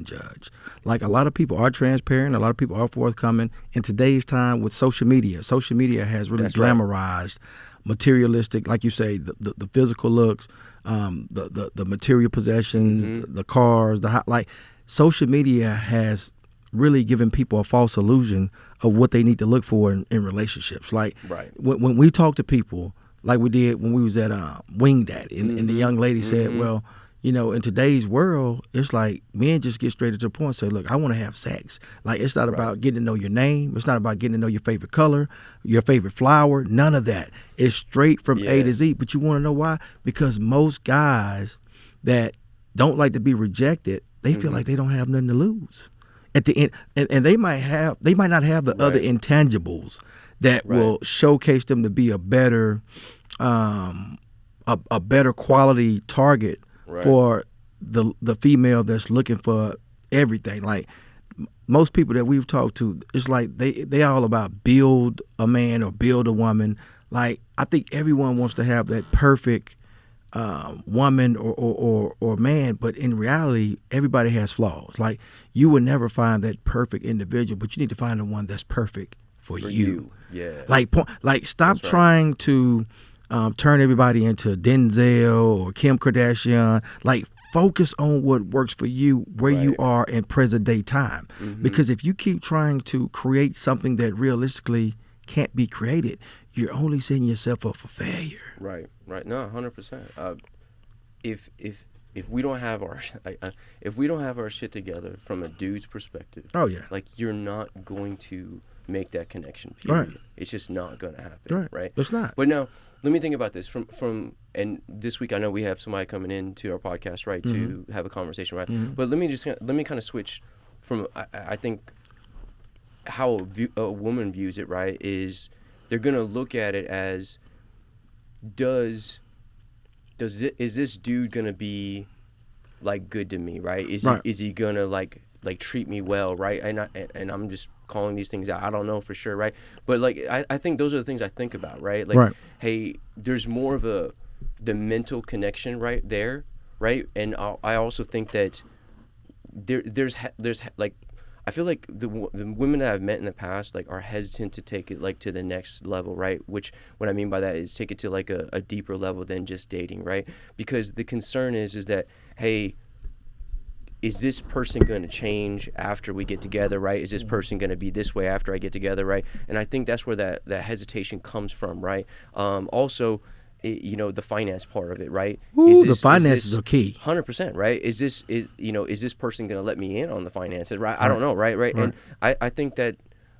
judge. Like, a lot of people are transparent, a lot of people are forthcoming. In today's time with social media has really glamorized materialistic, like you say, the physical looks, the material possessions, the cars, like, social media has really given people a false illusion of what they need to look for in relationships. Like, when we talk to people, like we did when we was at Wing Daddy, and the young lady said, well, you know, in today's world, it's like men just get straight to the point and say, look, I want to have sex. Like, it's not about getting to know your name. It's not about getting to know your favorite color, your favorite flower, none of that. It's straight from A to Z. But you want to know why? Because most guys that don't like to be rejected, they feel like they don't have nothing to lose. At the end, and they might not have the other intangibles that will showcase them to be a better quality target for the female that's looking for everything. Like, most people that we've talked to, it's like they all about build a man or build a woman. Like, I think everyone wants to have that perfect woman or man, but in reality, everybody has flaws. Like, you will never find that perfect individual, but you need to find the one that's perfect for you. Yeah. Like stop trying to turn everybody into Denzel or Kim Kardashian. Like, focus on what works for you, where you are in present day time. Because if you keep trying to create something that realistically can't be created, you're only setting yourself up for failure. Right. No, 100%. If we don't have our shit together from a dude's perspective, like, you're not going to make that connection. Period. Right. It's just not going to happen. Right. It's not. But now, let me think about this from and this week I know we have somebody coming in to our podcast, right, to have a conversation, right. But let me kind of switch from I think how a woman views it, right, is they're gonna look at it as is this dude gonna be like good to me, right? Is he gonna like treat me well, right? And I'm just calling these things out. I don't know for sure, right? But like I think those are the things I think about, right? Like, hey, there's more of the mental connection right there, right? And I also think that there's like, I feel like the women that I've met in the past, like, are hesitant to take it like to the next level, right? Which, what I mean by that is take it to like a deeper level than just dating, right? Because the concern is that, hey, is this person going to change after we get together, right? Is this person going to be this way after I get together, right? And I think that's where that hesitation comes from, right? Also, the finance part of it, right? The finances are key. 100%, right? Is this person going to let me in on the finances, right? I don't know, right? And I think that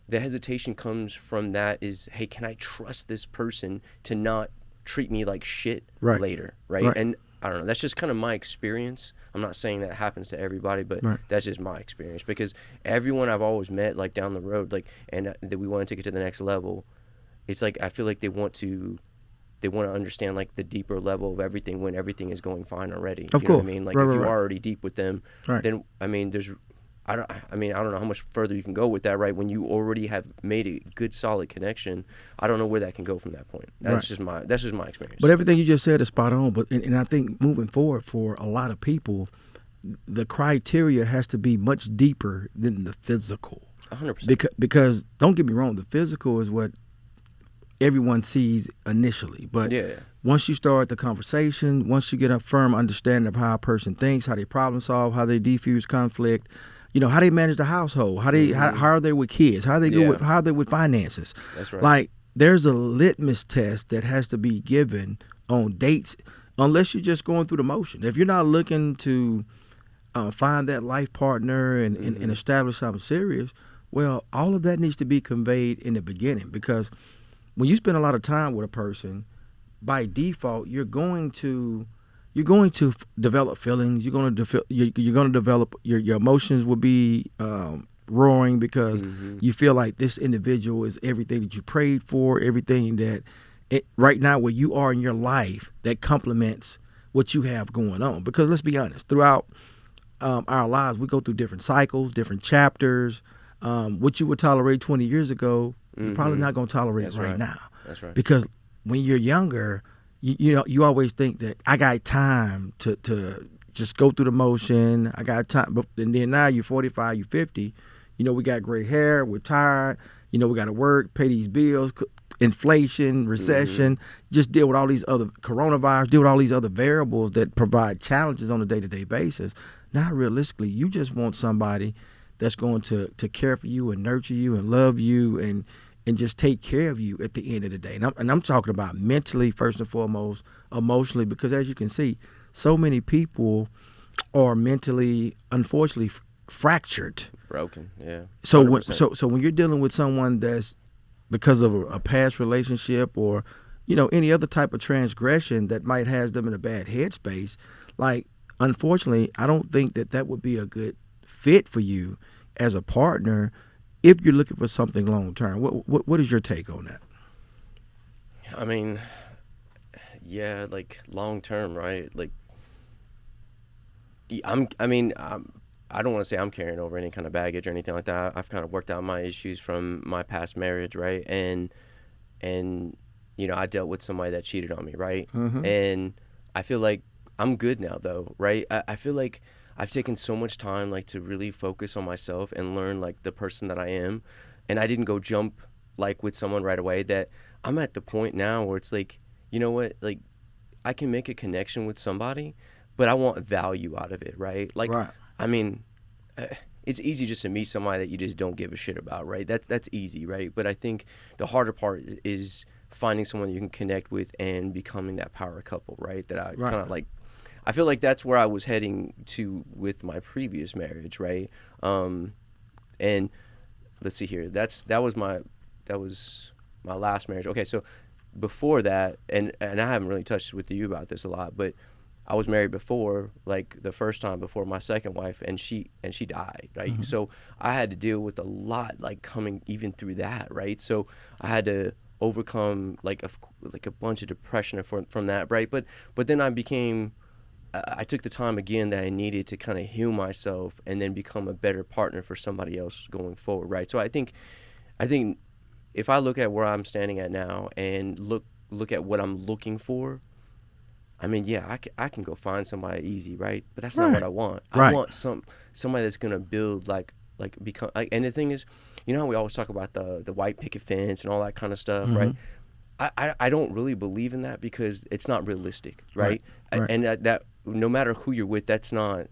the hesitation comes from that is, hey, can I trust this person to not treat me like shit later, right? And I don't know. That's just kind of my experience. I'm not saying that happens to everybody, but that's just my experience. Because everyone I've always met, like, down the road, like, and that we want to take it to the next level, it's like I feel like they want to understand, like, the deeper level of everything when everything is going fine already. Of course. Know what I mean? Like, if you're already deep with them, then I mean, I don't know how much further you can go with that, right? When you already have made a good, solid connection, I don't know where that can go from that point. That's just my experience. But everything you just said is spot on. But and I think moving forward for a lot of people, the criteria has to be much deeper than the physical. 100%. Because don't get me wrong, the physical is what everyone sees initially, but once you start the conversation, once you get a firm understanding of how a person thinks, how they problem solve, how they defuse conflict, how they manage the household, how are they with kids, how are they with finances. That's right. Like, there's a litmus test that has to be given on dates, unless you're just going through the motion. If you're not looking to find that life partner and establish something serious, well, all of that needs to be conveyed in the beginning, because when you spend a lot of time with a person, by default, you're going to develop feelings. You're going to develop your emotions will be roaring, because you feel like this individual is everything that you prayed for, everything that right now where you are in your life that complements what you have going on. Because let's be honest, throughout our lives, we go through different cycles, different chapters. What you would tolerate 20 years ago, you're probably not going to tolerate right now. That's right. Because when you're younger, you always think that I got time to just go through the motion. I got time. But and then now you're 45, you're 50. You know, we got gray hair. We're tired. You know, we got to work, pay these bills, inflation, recession, just deal with all these other coronavirus, deal with all these other variables that provide challenges on a day-to-day basis. Not realistically, you just want somebody that's going to care for you and nurture you and love you and just take care of you at the end of the day. And I'm talking about mentally first and foremost, emotionally, because as you can see, so many people are mentally, unfortunately, fractured. Broken, yeah. So when you're dealing with someone that's because of a past relationship or, you know, any other type of transgression that might have them in a bad headspace, like, unfortunately, I don't think that would be a good fit for you as a partner if you're looking for something long term. What is your take on that? I mean, yeah, like long term, right? Like, I don't want to say I'm carrying over any kind of baggage or anything like that. I've kind of worked out my issues from my past marriage, right? And you know, I dealt with somebody that cheated on me, right? And I feel like I'm good now, though, right? I feel like I've taken so much time, like, to really focus on myself and learn, like, the person that I am. And I didn't go jump, like, with someone right away. That I'm at the point now where it's like, you know what? Like, I can make a connection with somebody, but I want value out of it, right? Like, right. I mean, it's easy just to meet somebody that you just don't give a shit about, right? That's easy, right? But I think the harder part is finding someone you can connect with and becoming that power couple, right? That I kind of like. I feel like that's where I was heading to with my previous marriage, right? And let's see here. That was my last marriage. Okay, so before that, and I haven't really touched with you about this a lot, but I was married before, like the first time before my second wife, and she died, right? So I had to deal with a lot, like coming even through that, right? So I had to overcome like a bunch of depression from that, right? But then I took the time again that I needed to kind of heal myself and then become a better partner for somebody else going forward, right? So I think if I look at where I'm standing at now and look at what I'm looking for, I mean, yeah, I can go find somebody easy, right? But that's not what I want. I want somebody that's gonna build like become like. And the thing is, you know how we always talk about the white picket fence and all that kind of stuff, right? I don't really believe in that because it's not realistic, right? And that no matter who you're with, that's not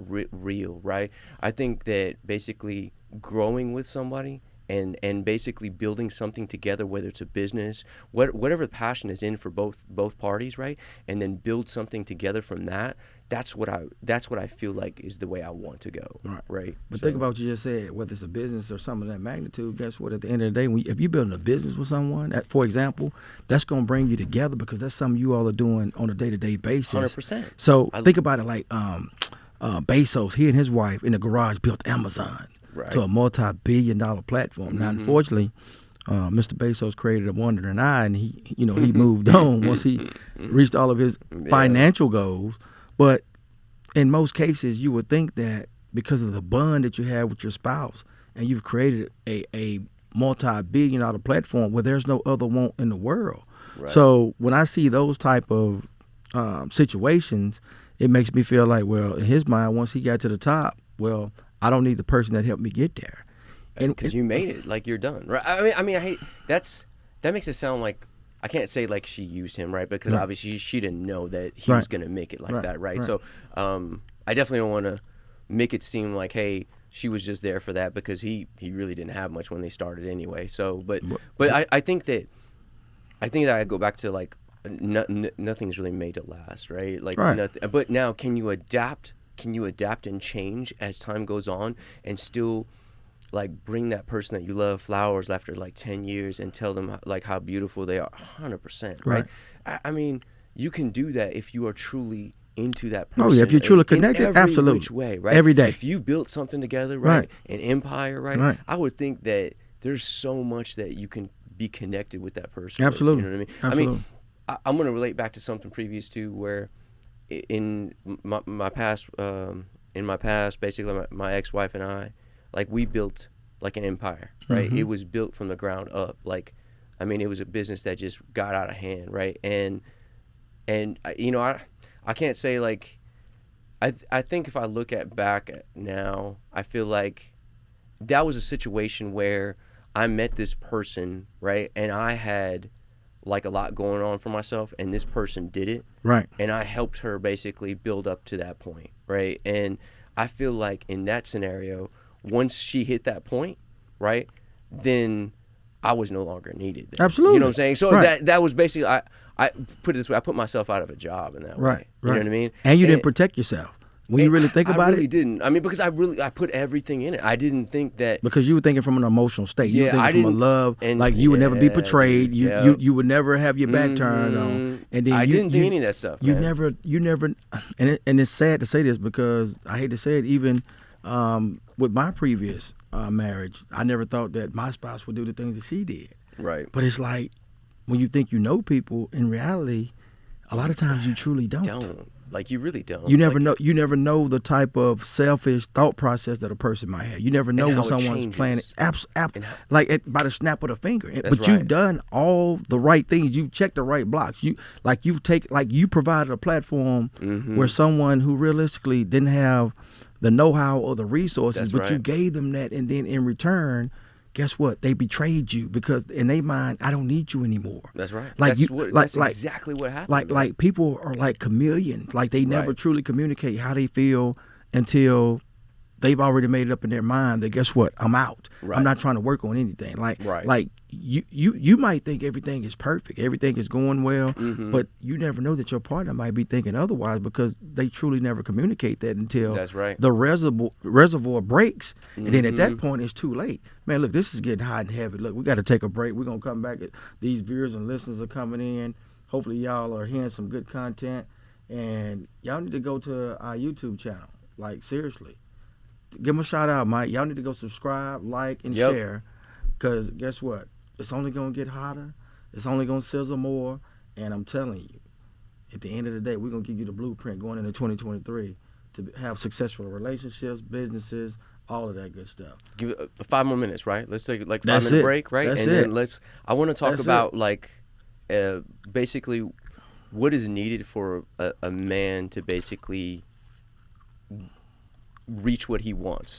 real, right? I think that basically growing with somebody and basically building something together, whether it's a business, whatever the passion is in for both parties, right? And then build something together from that. That's what I feel like is the way I want to go, right? But think about what you just said, whether it's a business or something of that magnitude, guess what? At the end of the day, if you're building a business with someone, for example, that's going to bring you together because that's something you all are doing on a day-to-day basis. 100%. So think about it like Bezos, he and his wife in the garage built Amazon to a multi-billion-dollar platform. Now, unfortunately, Mr. Bezos created a wonder in eye, and he moved on once he reached all of his financial goals. But in most cases, you would think that because of the bond that you have with your spouse, and you've created a multi-billion-dollar platform where there's no other want in the world. Right. So when I see those type of situations, it makes me feel like, well, in his mind, once he got to the top, well, I don't need the person that helped me get there. And because you made it, like you're done, right? I mean, I hate that makes it sound like. I can't say like she used him, right? Because obviously she didn't know that he was going to make it like that, right? So I definitely don't want to make it seem like, hey, she was just there for that because he really didn't have much when they started anyway. So, but I think that I go back to like nothing's really made to last, right? Like nothing. But now, can you adapt? Can you adapt and change as time goes on and still like bring that person that you love flowers after like 10 years and tell them like how beautiful they are? 100%, right? I mean, you can do that if you are truly into that person. Oh yeah, if you're truly connected, in every absolutely. Which way, right? Every day. If you built something together, right? An empire, right? I would think that there's so much that you can be connected with that person. Absolutely. You know what I mean? Absolutely. I mean, I'm going to relate back to something previous to where in my past, basically my ex-wife and I, like we built like an empire, right? It was built from the ground up. Like, I mean, it was a business that just got out of hand, right? And you know, I can't say like I think if I look at back at now, I feel like that was a situation where I met this person, right? And I had like a lot going on for myself, and this person did it. Right. And I helped her basically build up to that point, right? And I feel like in that scenario, once she hit that point, right, then I was no longer needed. Absolutely. You know what I'm saying? So right. that was basically, I put it this way, I put myself out of a job in that way. Right. You know what I mean? And you didn't protect yourself. When you really think about I really it, didn't. I mean, because I put everything in it. I didn't think that because you were thinking from an emotional state. You were Yeah, thinking from a love, and- like you would never be yeah, betrayed. dude, You, yeah. you would never have your back turned on. And then I you, didn't think any of that stuff. You man. never, and it's sad to say this because I hate to say it. Even with my previous marriage, I never thought that my spouse would do the things that she did. Right. But it's like when you think you know people, in reality, a lot of times you truly don't. Like you really don't. You never know. You never know the type of selfish thought process that a person might have. You never know when someone's planning. Like by the snap of the finger. But you've done all the right things. You've checked the right blocks. You provided a platform where someone who realistically didn't have the know-how or the resources, but you gave them that, and then in return, guess what? They betrayed you because in their mind, I don't need you anymore. That's right. Like that's exactly what happened. Like people are like chameleons. Like they never truly communicate how they feel until they've already made it up in their mind that guess what? I'm out. Right. I'm not trying to work on anything. Like you might think everything is perfect, everything is going well, but you never know that your partner might be thinking otherwise because they truly never communicate that until the reservoir breaks, and then at that point it's too late. Man, look, this is getting hot and heavy. Look, we got to take a break. We're gonna come back. These viewers and listeners are coming in. Hopefully, y'all are hearing some good content, and y'all need to go to our YouTube channel. Like seriously. Give them a shout out, Mike. Y'all need to go subscribe, like, and share. Because guess what? It's only going to get hotter. It's only going to sizzle more. And I'm telling you, at the end of the day, we're going to give you the blueprint going into 2023 to have successful relationships, businesses, all of that good stuff. Give it 5 more minutes, right? Let's take like 5-minute break, right? Then I want to talk about like basically what is needed for a man to basically reach what he wants,